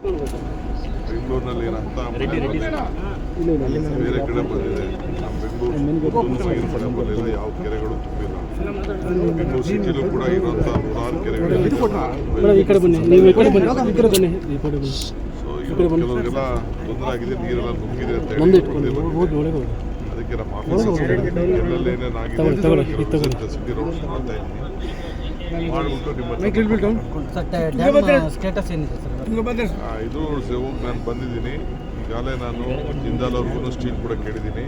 ಬೆಂಗಳೂರಿನಲ್ಲಿ ಏನಂತ ಬೇರೆ ಕಡೆ ಬಂದಿದೆ. ನಮ್ಮ ಬೆಂಗಳೂರು ಮಳೆ ಬರಲಿಲ್ಲ, ಯಾವ ಕೆರೆಗಳು ತುಂಬಿಲ್ಲ. ಬೆಂಗಳೂರು ಸಿಟಿಲೂ ಕೂಡ ಇರುವಂಥ ನೂರಾರು ಕೆರೆಗಳು. ಸೊ ಕೆಲವರಿಗೆಲ್ಲ ತೊಂದರೆ ಆಗಿದೆ, ನೀರೆಲ್ಲ ನುಗ್ಗಿದೆ ಅಂತ ಹೇಳಿ ಅದಕ್ಕೆ ನಮ್ಮ ಆಫೀಸರ್ಸ್ ಎಲ್ಲೆಲ್ಲಿ ಏನೇನಾಗಿದೆ ಸಿಟಿ ರೋಡ್ ಮಾಡ್ತಾ ಇದ್ದೀನಿ ಮಾಡಿಬಿಟ್ಟು ಇದು ನಾನು ಬಂದಿದ್ದೀನಿ. ಈಗಾಗಲೇ ನಾನು ಜಿಂದಾಲ್ವ್ರಿಗೂ ಸ್ಟೀಲ್ ಕೂಡ ಕೇಳಿದ್ದೀನಿ,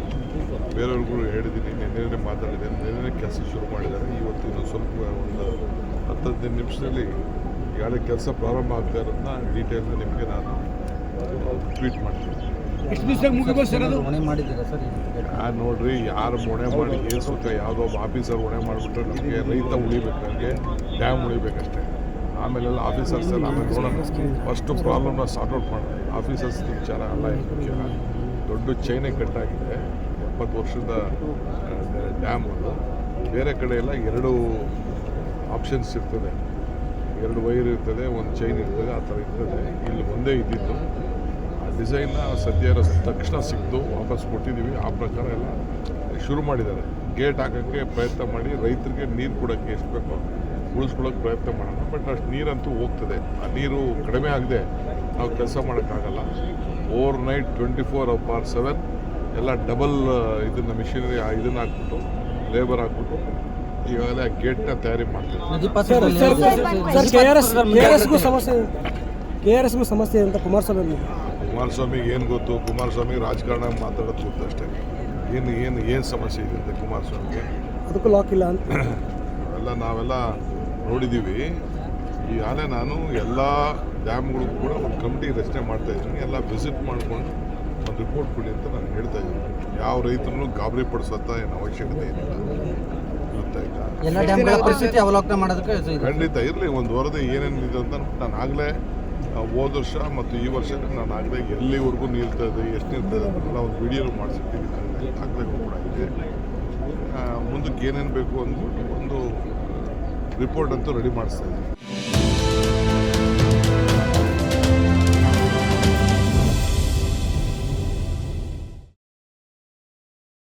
ಬೇರೆಯವ್ರಿಗೂ ಹೇಳಿದ್ದೀನಿ. ನೆನ್ನೆ ಮಾತಾಡಿದ್ದೇನೆ, ನೆನ್ನೆ ಕೆಲಸ ಶುರು ಮಾಡಿದ್ದಾರೆ. ಇವತ್ತು ಇನ್ನೂ ಸ್ವಲ್ಪ ಒಂದು 10-15 ನಿಮಿಷದಲ್ಲಿ ಈಗಾಗಲೇ ಕೆಲಸ ಪ್ರಾರಂಭ ಆಗ್ತಾ ಇರೋದನ್ನ ಡೀಟೇಲ್ನ ನಿಮಗೆ ನಾನು ಟ್ವೀಟ್ ಮಾಡ್ತೀನಿ. ನೋಡ್ರಿ, ಯಾರು ಹೊಣೆ ಮಾಡಿ ಏನು ಸುತ್ತ ಯಾವುದೋ ಒಬ್ಬ ಆಫೀಸರ್ ಹೊಣೆ ಮಾಡಿಬಿಟ್ರೆ ನಮಗೆ ರೈತ ಉಳಿಬೇಕು, ನನಗೆ ಡ್ಯಾಮ್ ಉಳಿಬೇಕಷ್ಟೇ. ಆಮೇಲೆಲ್ಲ ಆಫೀಸರ್ಸ್ ಎಲ್ಲ ಆಮೇಲೆ ನೋಡೋಣ. ಫಸ್ಟು ಪ್ರಾಬ್ಲಮ್ನ ಸಾರ್ಟ್ ಔಟ್ ಮಾಡೋಣ. ಆಫೀಸರ್ಸ್ ವಿಚಾರ ಅಲ್ಲ ಮುಖ್ಯ. ದೊಡ್ಡ ಚೈನೆ ಕಟ್ಟಾಗಿದೆ, 70 ವರ್ಷದ ಡ್ಯಾಮ್. ಅದು ಬೇರೆ ಕಡೆ ಎಲ್ಲ 2 ಆಪ್ಷನ್ಸ್ ಇರ್ತದೆ, 2 ವೈರ್ ಇರ್ತದೆ, 1 ಚೈನ್ ಇರ್ತದೆ, ಆ ಥರ ಇರ್ತದೆ. ಇಲ್ಲಿ ಒಂದೇ ಇದ್ದಿತ್ತು. ಆ ಡಿಸೈನ್ನ ಸದ್ಯ ತಕ್ಷಣ ಸಿಕ್ತು, ವಾಪಸ್ ಕೊಟ್ಟಿದ್ದೀವಿ. ಆ ಪ್ರಕಾರ ಎಲ್ಲ ಶುರು ಮಾಡಿದ್ದಾರೆ. ಗೇಟ್ ಹಾಕೋಕ್ಕೆ ಪ್ರಯತ್ನ ಮಾಡಿ ರೈತರಿಗೆ ನೀರು ಕೊಡೋಕ್ಕೆ ಎಷ್ಟು ಬೇಕೋ ಉಳಿಸ್ಕೊಳ್ಳೋಕೆ ಪ್ರಯತ್ನ ಮಾಡೋಣ. ಬಟ್ ಅಷ್ಟು ನೀರಂತೂ ಹೋಗ್ತದೆ. ಆ ನೀರು ಕಡಿಮೆ ಆಗದೆ ನಾವು ಕೆಲಸ ಮಾಡೋಕ್ಕಾಗಲ್ಲ. ಓವರ್ ನೈಟ್ 24/7 ಎಲ್ಲ ಡಬಲ್ ಇದನ್ನು ಮಿಷಿನರಿ ಇದನ್ನು ಹಾಕ್ಬಿಟ್ಟು ಲೇಬರ್ ಹಾಕ್ಬಿಟ್ಟು ಈಗಾಗಲೇ ಆ ಗೇಟ್ನ ತಯಾರಿ ಮಾಡ್ತೀವಿ. KRSಗೂ ಸಮಸ್ಯೆ ಅಂತ ಕುಮಾರಸ್ವಾಮಿಗೆ ಏನು ಗೊತ್ತು? ಕುಮಾರಸ್ವಾಮಿ ರಾಜಕಾರಣ ಮಾತಾಡೋದು ಗೊತ್ತು ಅಷ್ಟೇ. ಏನು ಸಮಸ್ಯೆ ಇದೆ ಅಂತ ಕುಮಾರಸ್ವಾಮಿಗೆ? ಅದಕ್ಕೂ ಲಾಕ್ ಇಲ್ಲ ಅಂತ ನಾವೆಲ್ಲ ನೋಡಿದ್ದೀವಿ. ಈಗಾಗಲೇ ನಾನು ಎಲ್ಲ ಡ್ಯಾಮ್ಗಳು ಕೂಡ ಒಂದು ಕಮಿಟಿ ರಚನೆ ಮಾಡ್ತಾಯಿದ್ದೀನಿ. ಎಲ್ಲ ವಿಸಿಟ್ ಮಾಡಿಕೊಂಡು ಒಂದು ರಿಪೋರ್ಟ್ ಕೊಡಿ ಅಂತ ನಾನು ಹೇಳ್ತಾ ಇದ್ದೀನಿ. ಯಾವ ರೈತರನ್ನು ಗಾಬರಿ ಪಡಿಸೋಂಥ ಏನು ಅವಶ್ಯಕತೆ ಏನಿಲ್ಲ. ಖಂಡಿತ ಇರಲಿ, ಒಂದು ವರದಿ ಏನೇನಿದೆ ಅಂತ ನಾನು ಆಗಲೇ ಹೋದ ವರ್ಷ ಮತ್ತು ಈ ವರ್ಷ ನಾನು ಆಗಲೇ ಎಲ್ಲಿವರೆಗೂ ನಿಲ್ತಾ ಇದೆ, ಎಷ್ಟು ನಿಲ್ತದೆ ಅದನ್ನೆಲ್ಲ ಒಂದು ವಿಡಿಯೋ ಮಾಡಿಸಿರ್ತೀವಿ. ದಾಖಲೆಗಳು ಕೂಡ ಇದೆ. ಮುಂದಕ್ಕೆ ಏನೇನು ಬೇಕು ಅಂದ್ಬಿಟ್ಟು ಒಂದು ರಿಪೋರ್ಟ್ ಅಂತೂ ರೆಡಿ ಮಾಡಿಸ್ತಾ ಇದ್ದೀನಿ.